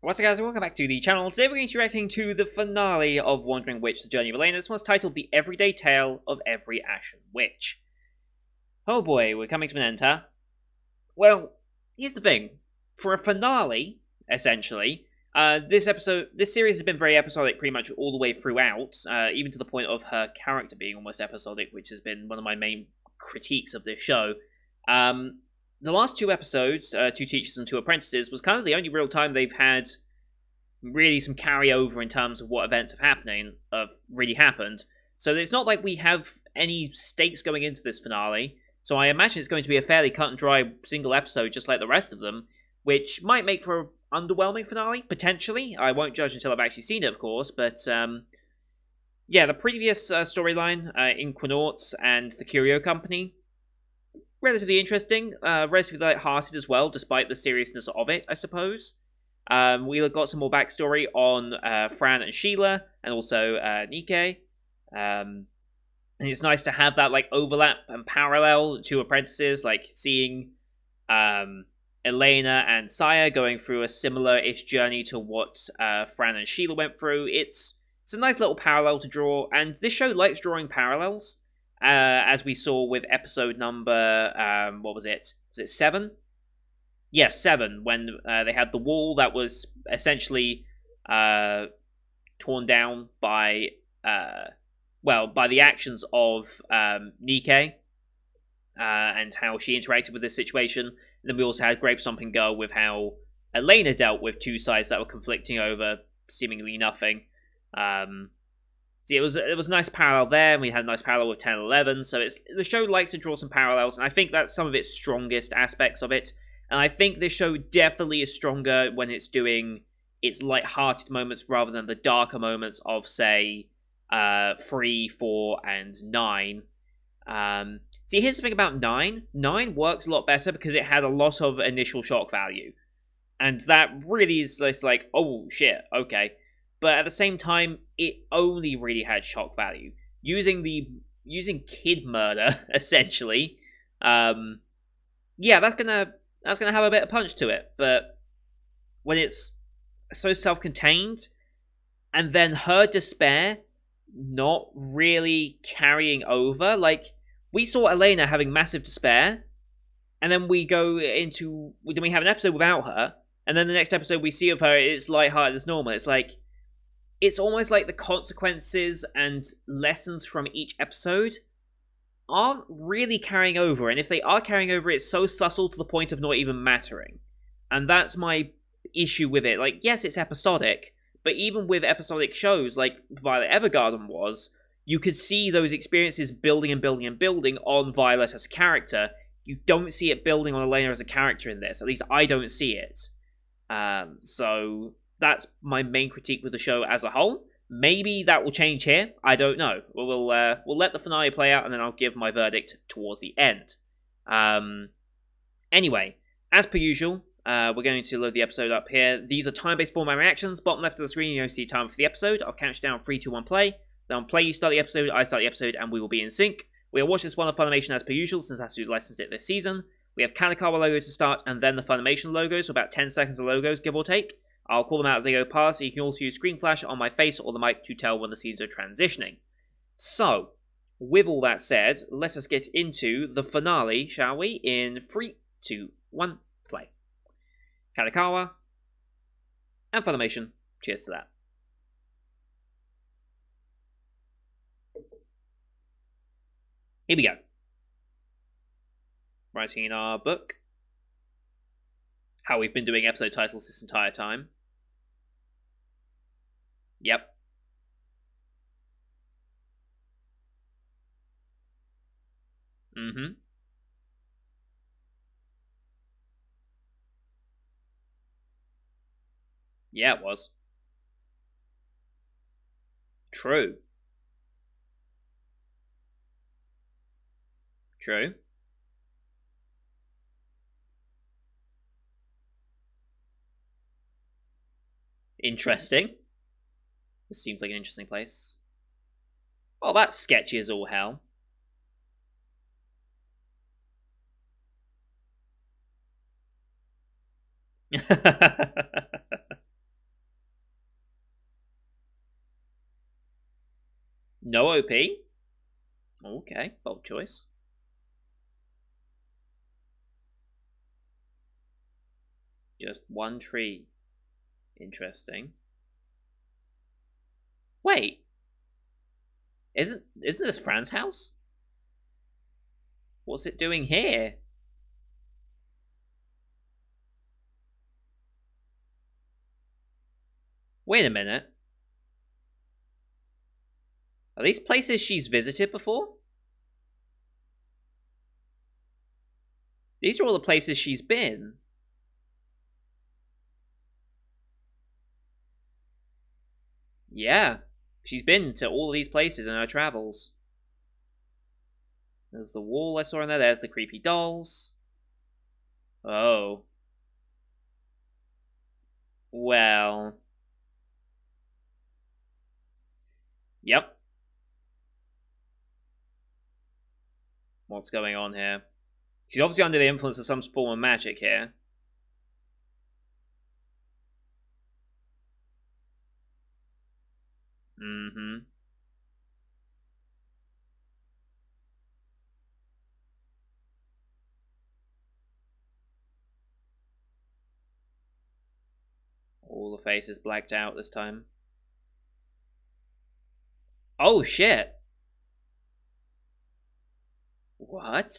What's up guys, welcome back to the channel. Today we're going to be reacting to the finale of Wandering Witch, The Journey of Elaina. This one's titled The Everyday Tale of Every Ashen Witch. Oh boy, we're coming to an end, huh? Well, here's the thing. For a finale, essentially, this series has been very episodic pretty much all the way throughout, even to the point of her character being almost episodic, which has been one of my main critiques of this show. The last two episodes, Two Teachers and Two Apprentices, was kind of the only real time they've had really some carryover in terms of what events have really happened. So it's not like we have any stakes going into this finale. So I imagine it's going to be a fairly cut and dry single episode, just like the rest of them, which might make for an underwhelming finale, potentially. I won't judge until I've actually seen it, of course, but yeah, the previous storyline, Inquinauts and the Curio Company, relatively interesting, relatively light-hearted as well, despite the seriousness of it, I suppose. We got some more backstory on Fran and Sheila, and also Nike. And it's nice to have that like overlap and parallel to Apprentices, like seeing Elaina and Saya going through a similar-ish journey to what Fran and Sheila went through. It's a nice little parallel to draw, and this show likes drawing parallels. As we saw with episode number, what was it? Was it 7? Yeah, 7, when they had the wall that was essentially torn down by, by the actions of Nike, and how she interacted with this situation. And then we also had Grape Stomping Girl with how Elaina dealt with two sides that were conflicting over seemingly nothing. See, it was a nice parallel there, and we had a nice parallel with 10 and 11, so the show likes to draw some parallels, and I think that's some of its strongest aspects of it, and I think this show definitely is stronger when it's doing its light-hearted moments rather than the darker moments of, say, 3, 4, and 9. See, here's the thing about 9. 9 works a lot better because it had a lot of initial shock value, and that really is just like, oh shit, okay. But at the same time, it only really had shock value. Using kid murder, essentially, yeah, that's gonna have a bit of punch to it. But when it's so self-contained, and then her despair not really carrying over, like we saw Elaina having massive despair, and then we have an episode without her, and then the next episode we see of her, it's lighthearted as normal. It's like, it's almost like the consequences and lessons from each episode aren't really carrying over, and if they are carrying over, it's so subtle to the point of not even mattering. And that's my issue with it. Like, yes, it's episodic, but even with episodic shows like Violet Evergarden was, you could see those experiences building and building and building on Violet as a character. You don't see it building on Elaina as a character in this. At least I don't see it. So that's my main critique with the show as a whole. Maybe that will change here. I don't know. We'll let the finale play out, and then I'll give my verdict towards the end. Anyway, as per usual, we're going to load the episode up here. These are time-based format reactions. Bottom left of the screen, you see time for the episode. I'll count down 3, 2, 1, play. Then on play, you start the episode, I start the episode, and we will be in sync. We'll watch this one on Funimation as per usual, since that's who licensed it this season. We have Kanekawa logo to start, and then the Funimation logo, so about 10 seconds of logos, give or take. I'll call them out as they go past, so you can also use screen flash on my face or the mic to tell when the scenes are transitioning. So, with all that said, let us get into the finale, shall we? In 3, 2, 1, play. Kanekawa and Funimation, cheers to that. Here we go. Writing in our book. How we've been doing episode titles this entire time. Yep. Mm-hmm. Yeah, it was. True. True. Interesting. This seems like an interesting place. Oh, that's sketchy as all hell. No OP? Okay, bold choice. Just one tree. Interesting. Wait, isn't this Fran's house? What's it doing here? Wait a minute. Are these places she's visited before? These are all the places she's been. Yeah, she's been to all of these places in her travels. There's the wall I saw in there. There's the creepy dolls. Oh. Well. Yep. What's going on here? She's obviously under the influence of some form of magic here. Mm-hmm. All the faces blacked out this time. Oh, shit. What?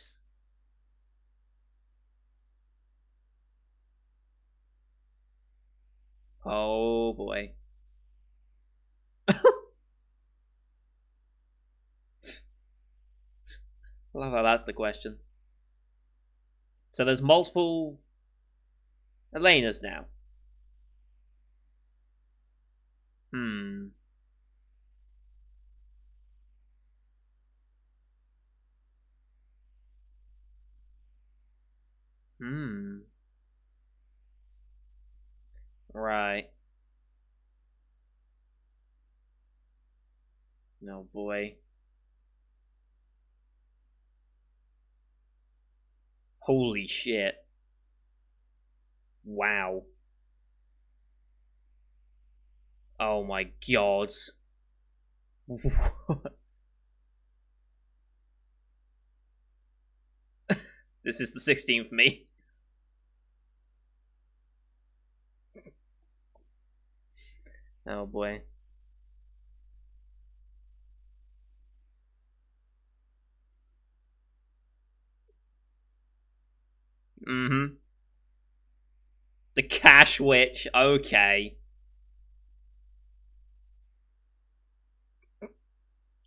Oh, boy. I love how that's the question. So there's multiple Elainas now. Hmm. Hmm. Right. No, boy. Holy shit. Wow. Oh my god. This is the 16th for me. Oh boy. Mm-hmm. The Cash Witch. Okay.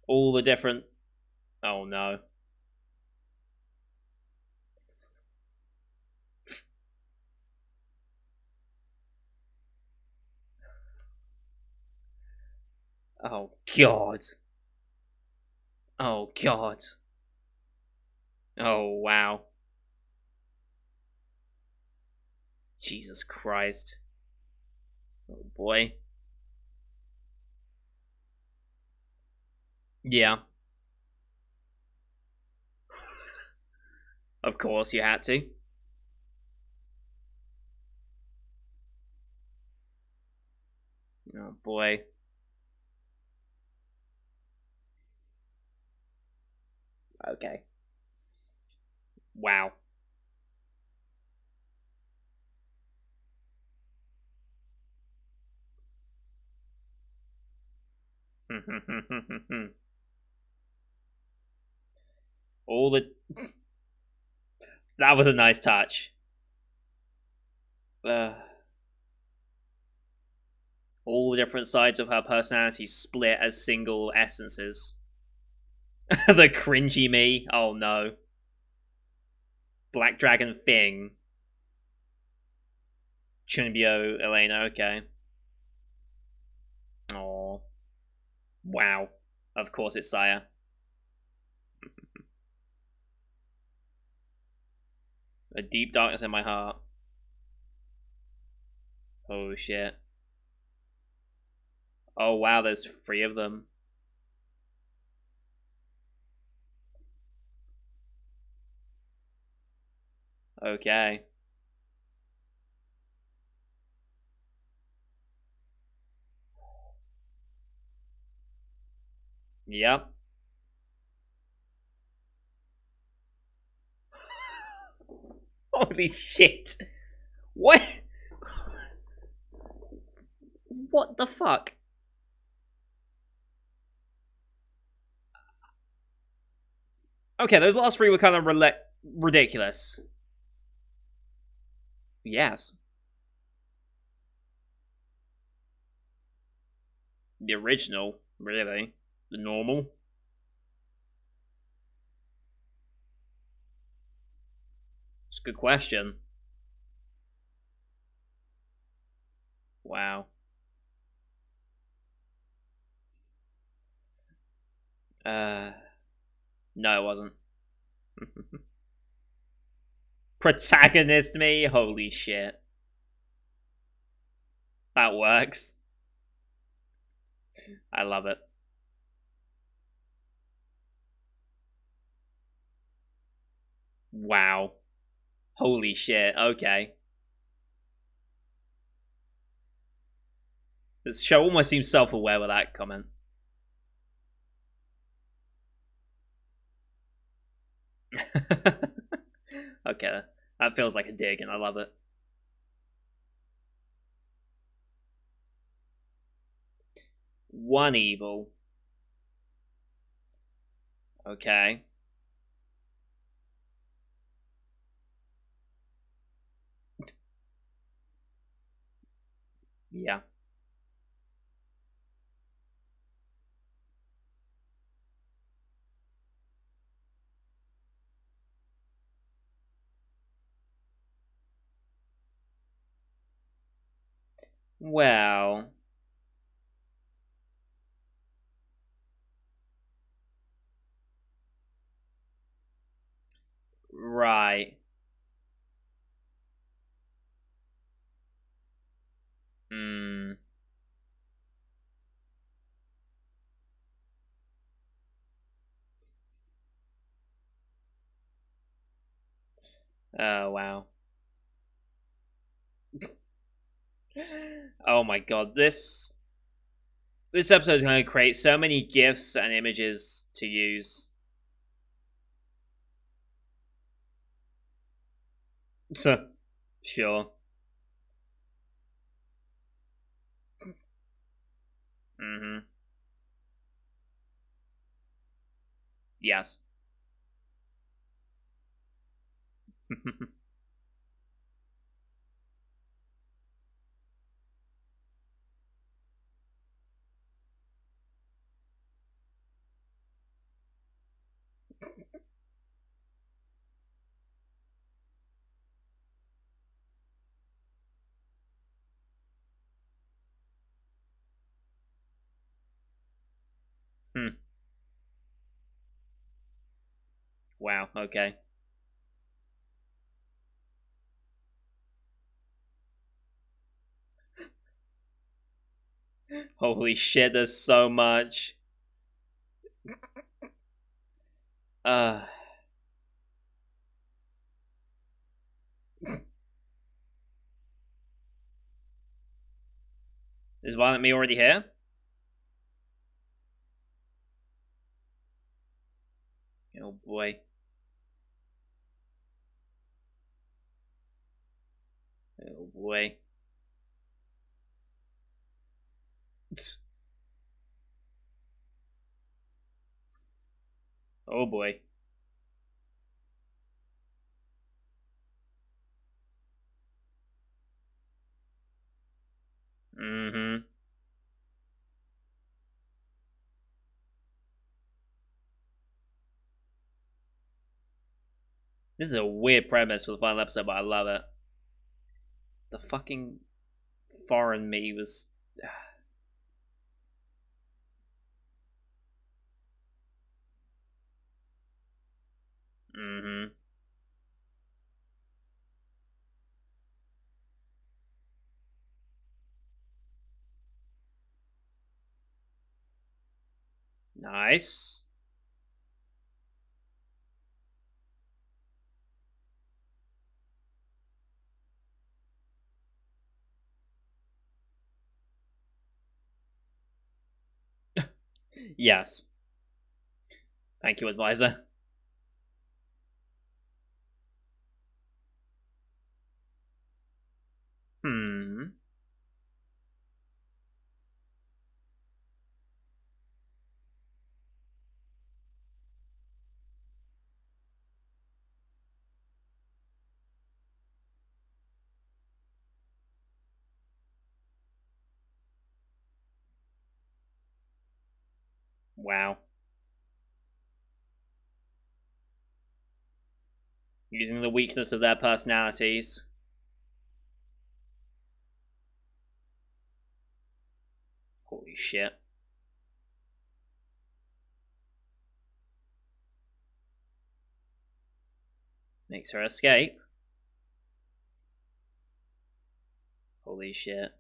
All the different. Oh no. Oh god. Oh god. Oh wow. Jesus Christ. Oh boy. Yeah. Of course you had to. Oh boy. Okay. Wow. All the. That was a nice touch. Uh, all the different sides of her personality split as single essences. The cringy me. Oh no. Black Dragon Thing. Chunbyo Elaina. Okay. Oh. Wow. Of course it's Saya. A deep darkness in my heart. Oh shit. Oh wow, there's three of them. Okay. Yep. Holy shit. What? What the fuck? Okay, those last three were kind of ridiculous. Yes. The original, really. The normal. It's a good question. Wow. Uh, no, it wasn't. Protagonist me? Holy shit. That works. I love it. Wow. Holy shit. Okay. This show almost seems self aware with that comment. Okay. That feels like a dig, and I love it. One evil. Okay. Yeah. Well. Right. Hmm. Oh, wow. Oh my god. This episode is going to create so many gifs and images to use. So, sure. Mm-hmm. Yes. Hmm. Wow. Okay. Holy shit, there's so much. Uh, is Violent Me already here? Oh boy. Oh boy. Oh boy. Mm-hmm. This is a weird premise for the final episode, but I love it. The fucking foreign me was. Mm-hmm. Nice. Yes. Thank you, advisor. Hmm. Wow. Using the weakness of their personalities. Holy shit. Makes her escape. Holy shit.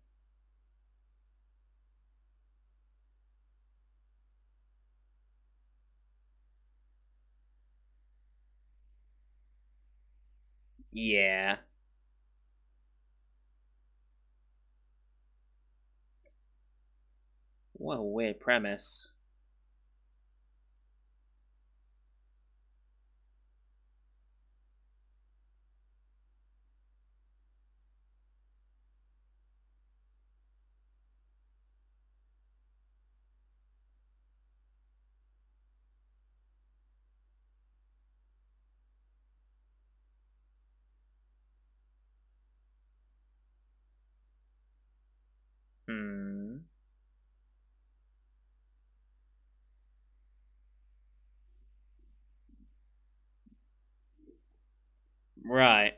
Yeah. What a weird premise. Hmm. Right.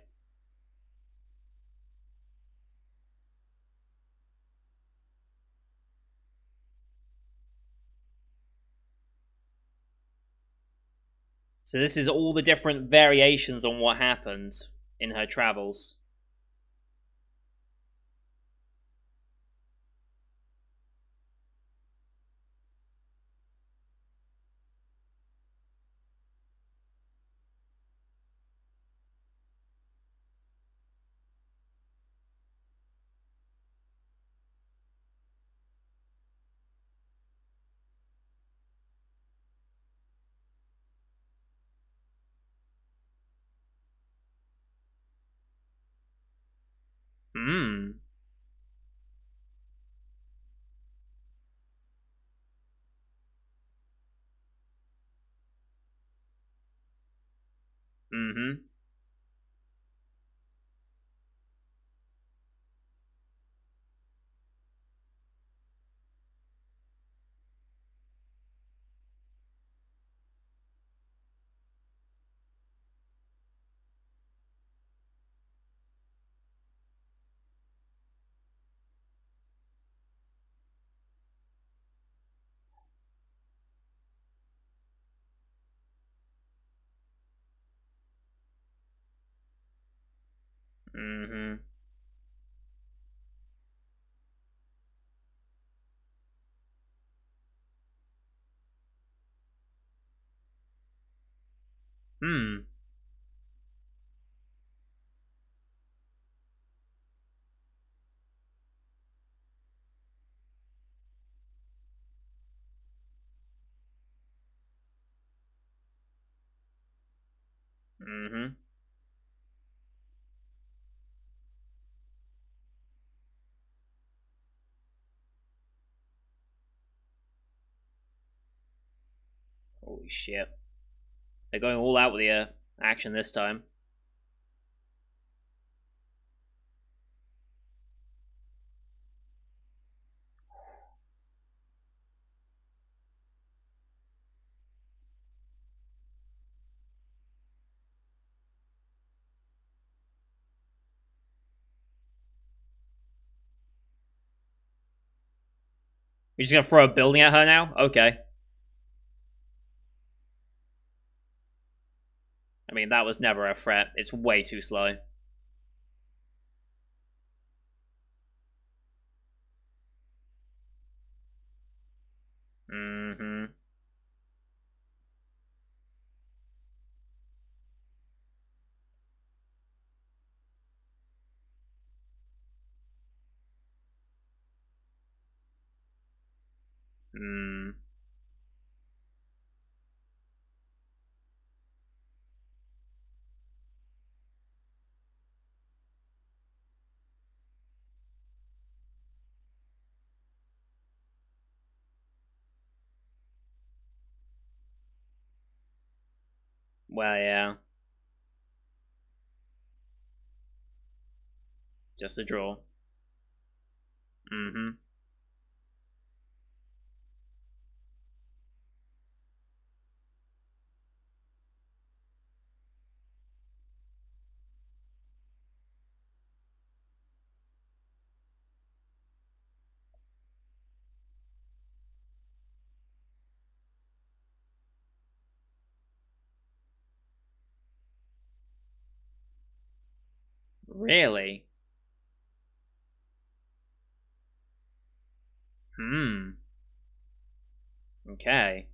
So this is all the different variations on what happened in her travels. Hmm. Mm-hmm. Mm-hmm. Hmm. Mm-hmm. Holy shit. They're going all out with the action this time. You're just gonna throw a building at her now? Okay. I mean, that was never a threat. It's way too slow. Mm-hmm. Mm. Well, yeah. Just a draw. Mm-hmm. Really? Hmm. Okay.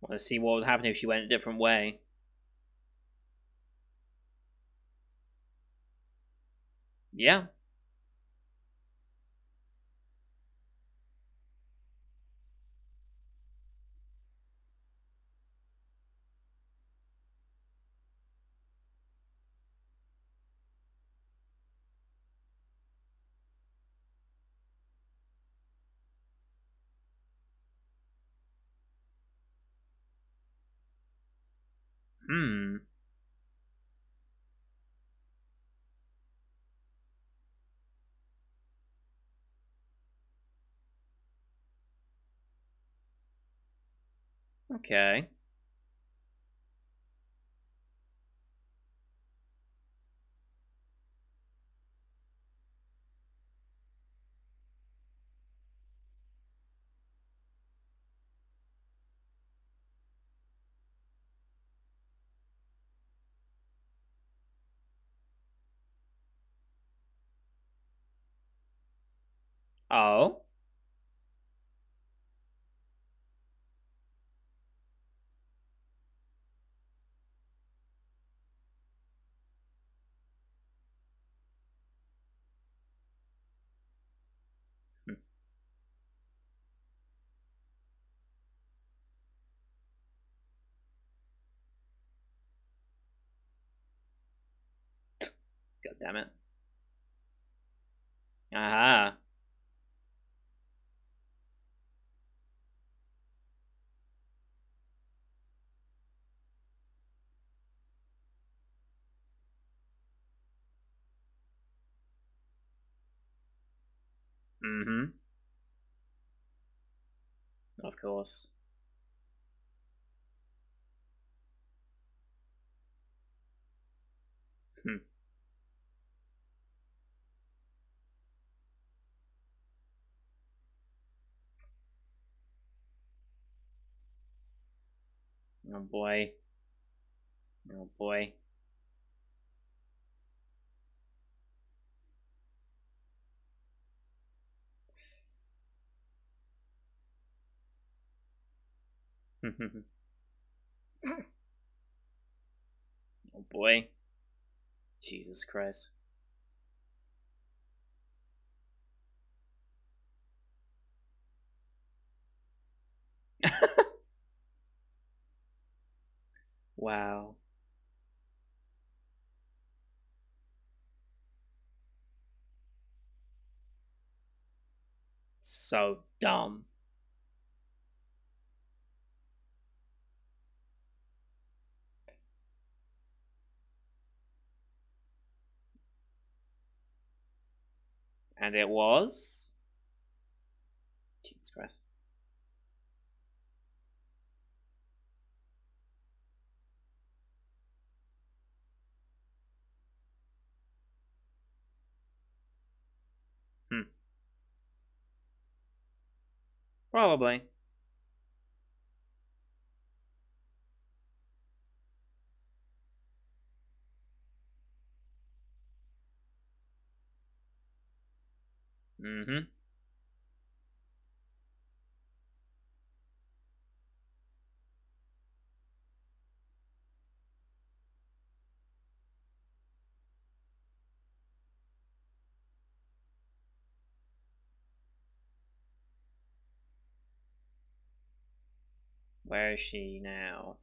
Want to see what would happen if she went a different way. Yeah. Hmm. Okay. Oh. Hmm. God damn it. Aha. Mm-hmm. Of course. Hmm. Oh boy. Oh boy. Oh boy. Jesus Christ. Wow. So dumb. And it was. Jesus Christ. Hmm. Probably. Mm-hmm. Where is she now?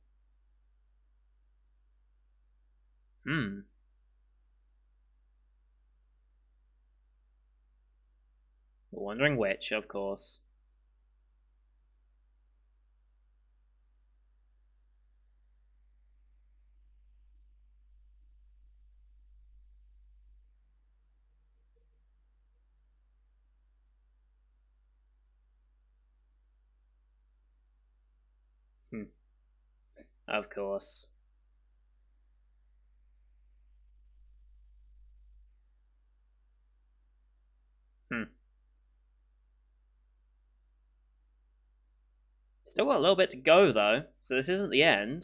Hmm. Wandering Witch, of course. Hmm. Of course. Hmm. Still got a little bit to go, though, so this isn't the end.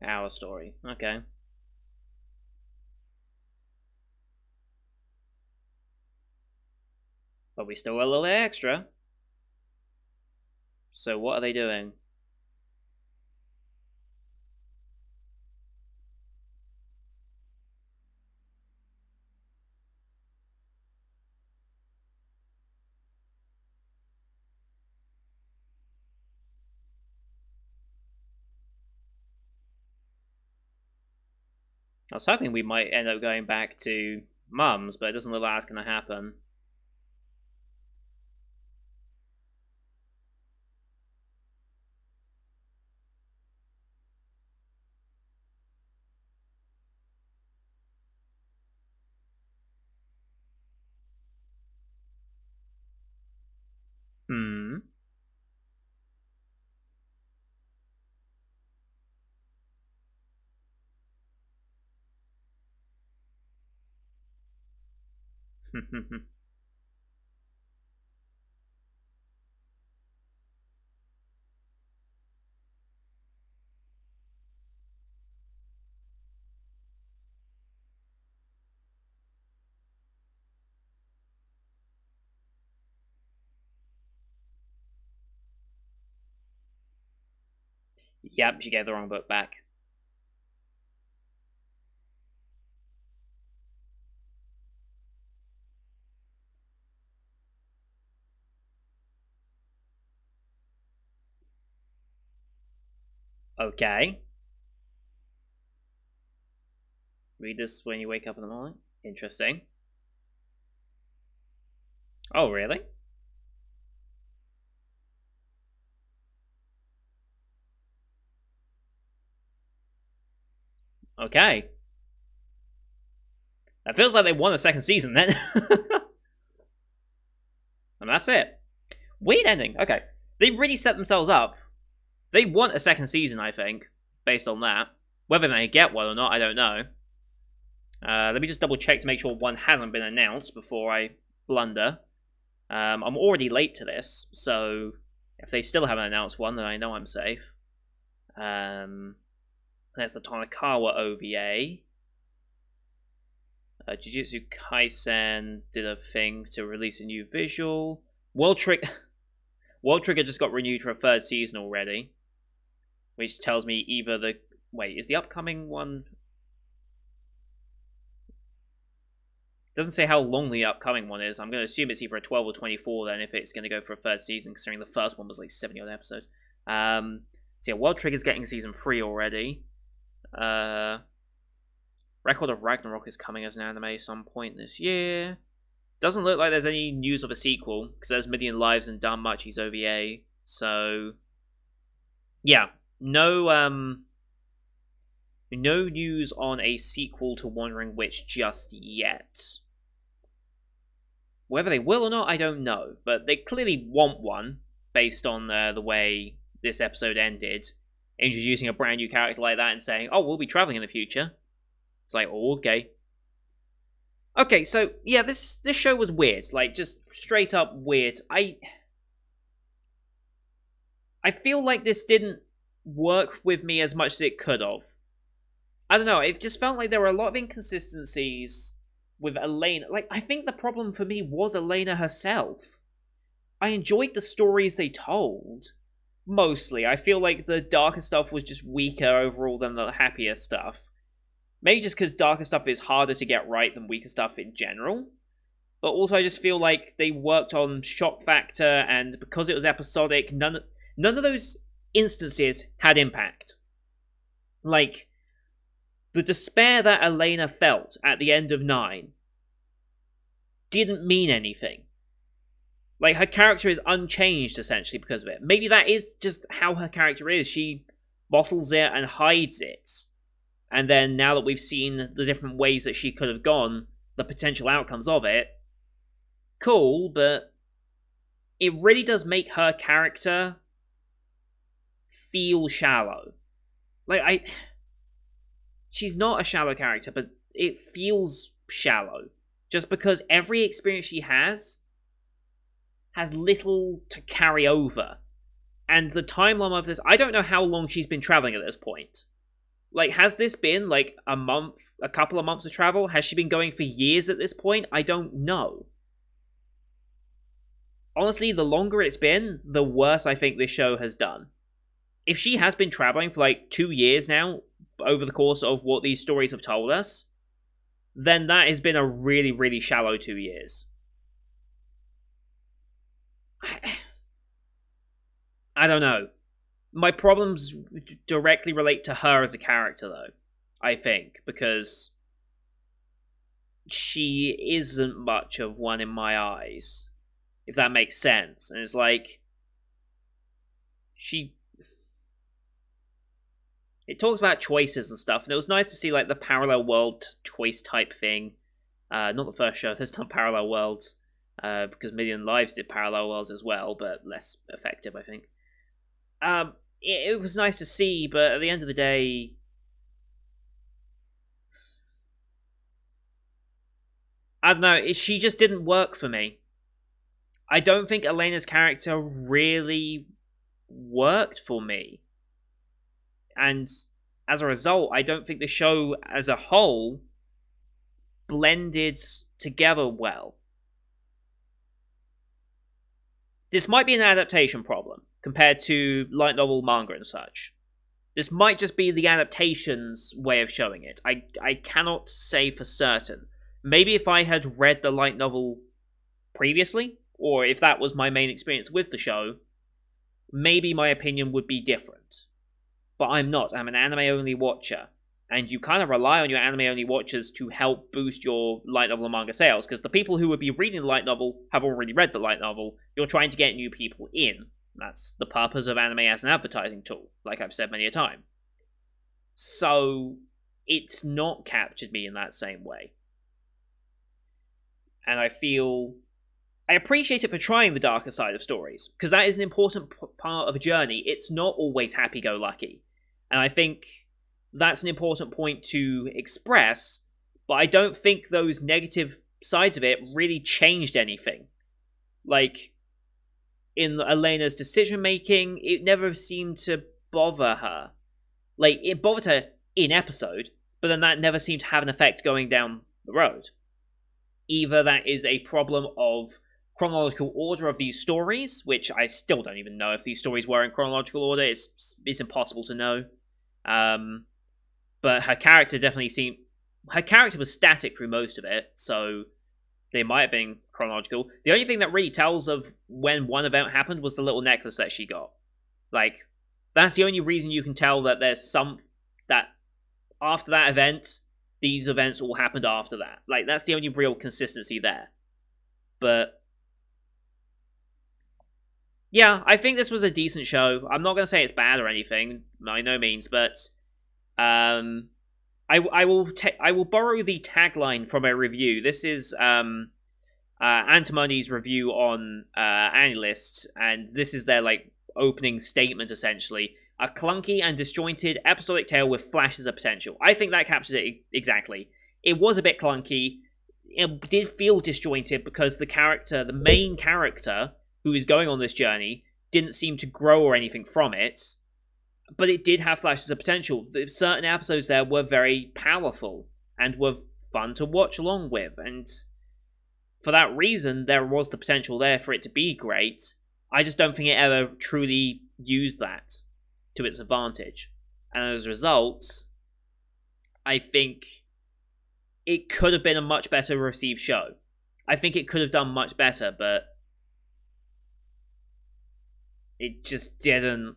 Our story. Okay. But we still got a little bit extra. So what are they doing? I was hoping we might end up going back to Mum's, but it doesn't look like that's going to happen. Hmm. Yep, she gave the wrong book back. Okay. Read this when you wake up in the morning. Interesting. Oh, really? Okay. That feels like they won a second season then. And that's it. Weird ending. Okay. They really set themselves up. They want a second season, I think, based on that. Whether they get one or not, I don't know. Let me just double check to make sure one hasn't been announced before I blunder. I'm already late to this, so if they still haven't announced one, then I know I'm safe. There's the Tanakawa OVA. Jujutsu Kaisen did a thing to release a new visual. World Trigger just got renewed for a third season already, which tells me either the wait is the upcoming one. Doesn't say how long the upcoming one is. I'm going to assume it's either a 12 or 24 then if it's going to go for a third season, considering the first one was like 70 odd episodes. So yeah, World Trigger's getting season 3 already. Record of Ragnarok is coming as an anime some point this year. Doesn't look like there's any news of a sequel, because there's Million Lives and Danmachi's OVA. So, yeah, no news on a sequel to Wandering Witch just yet. Whether they will or not, I don't know, but they clearly want one, based on the way this episode ended, introducing a brand new character like that and saying, oh, we'll be traveling in the future. It's like, oh, okay. Okay, so yeah, this show was weird, like just straight up weird. I feel like this didn't work with me as much as it could have. I don't know, it just felt like there were a lot of inconsistencies with Elaina. Like, I think the problem for me was Elaina herself. I enjoyed the stories they told. Mostly. I feel like the darker stuff was just weaker overall than the happier stuff. Maybe just because darker stuff is harder to get right than weaker stuff in general. But also I just feel like they worked on shock factor, and because it was episodic, none of those instances had impact. Like, the despair that Elaina felt at the end of 9 didn't mean anything. Like, her character is unchanged, essentially, because of it. Maybe that is just how her character is. She bottles it and hides it. And then, now that we've seen the different ways that she could have gone, the potential outcomes of it, cool, but it really does make her character feel shallow. Like, she's not a shallow character, but it feels shallow. Just because every experience she has little to carry over. And the timeline of this, I don't know how long she's been traveling at this point. Like, has this been, like, a month, a couple of months of travel? Has she been going for years at this point? I don't know. Honestly, the longer it's been, the worse I think this show has done. If she has been traveling for, like, 2 years now, over the course of what these stories have told us, then that has been a really, really shallow 2 years. I don't know. My problems directly relate to her as a character, though, I think, because she isn't much of one in my eyes, if that makes sense. And it's like, it talks about choices and stuff, and it was nice to see, like, the parallel world choice type thing. Not the first show that's done parallel worlds, because Million Lives did parallel worlds as well, but less effective, I think. It was nice to see, but at the end of the day, I don't know, she just didn't work for me. I don't think Elena's character really worked for me. And as a result, I don't think the show as a whole blended together well. This might be an adaptation problem compared to light novel, manga, and such. This might just be the adaptation's way of showing it. I cannot say for certain. Maybe if I had read the light novel previously, or if that was my main experience with the show, maybe my opinion would be different. But I'm not. I'm an anime-only watcher. And you kind of rely on your anime-only watchers to help boost your light novel and manga sales, because the people who would be reading the light novel have already read the light novel. You're trying to get new people in. That's the purpose of anime as an advertising tool, like I've said many a time. So, it's not captured me in that same way. And I appreciate it for trying the darker side of stories, because that is an important part of a journey. It's not always happy-go-lucky. And I think that's an important point to express, but I don't think those negative sides of it really changed anything. Like, in Elena's decision-making, it never seemed to bother her. Like, it bothered her in episode, but then that never seemed to have an effect going down the road. Either that is a problem of chronological order of these stories, which I still don't even know if these stories were in chronological order. It's impossible to know. But her character her character was static through most of it, so they might have been chronological. The only thing that really tells of when one event happened was the little necklace that she got. Like, that's the only reason you can tell that there's that after that event, these events all happened after that. Like, that's the only real consistency there. But yeah, I think this was a decent show. I'm not going to say it's bad or anything, by no means, but I will borrow the tagline from a review. This is Antimony's review on Analyst, and this is their like opening statement essentially. A clunky and disjointed episodic tale with flashes of potential. I think that captures it exactly. It was a bit clunky. It did feel disjointed because the main character who is going on this journey, didn't seem to grow or anything from it. But it did have flashes of potential. Certain episodes there were very powerful and were fun to watch along with. And for that reason, there was the potential there for it to be great. I just don't think it ever truly used that to its advantage. And as a result, I think it could have been a much better received show. I think it could have done much better, but it just didn't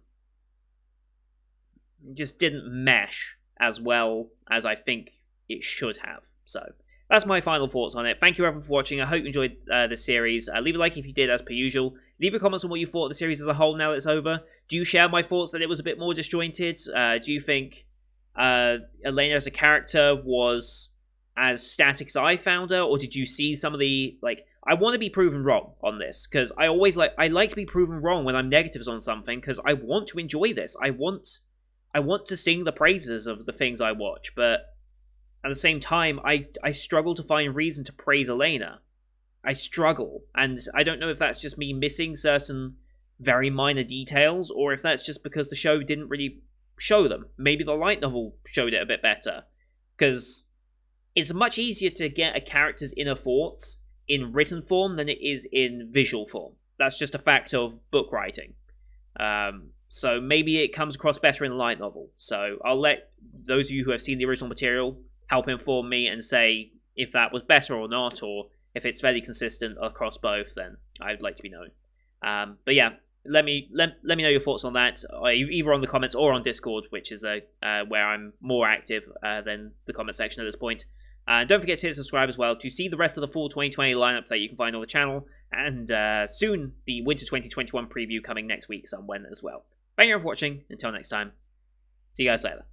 mesh as well as I think it should have. So that's my final thoughts on it. Thank you everyone for watching. I hope you enjoyed this series. Leave a like if you did, as per usual. Leave your comments on what you thought of the series as a whole now that it's over. Do you share my thoughts that it was a bit more disjointed? Do you think Elaina as a character was as static as I found her, or did you see some of the, like, I want to be proven wrong on this, because I like to be proven wrong when I'm negatives on something, because I want to enjoy this. I want to sing the praises of the things I watch, but at the same time, I struggle to find reason to praise Elaina. I struggle, and I don't know if that's just me missing certain very minor details, or if that's just because the show didn't really show them. Maybe the light novel showed it a bit better, because it's much easier to get a character's inner thoughts in written form than it is in visual form. That's just a fact of book writing. So maybe it comes across better in the light novel. So I'll let those of you who have seen the original material help inform me and say if that was better or not, or if it's fairly consistent across both, then I'd like to be known. But yeah, let me know your thoughts on that, either on the comments or on Discord, which is where I'm more active than the comment section at this point. Don't forget to hit subscribe as well to see the rest of the full 2020 lineup that you can find on the channel, and soon the Winter 2021 preview coming next week somewhere as well. Thank you for watching. Until next time, see you guys later.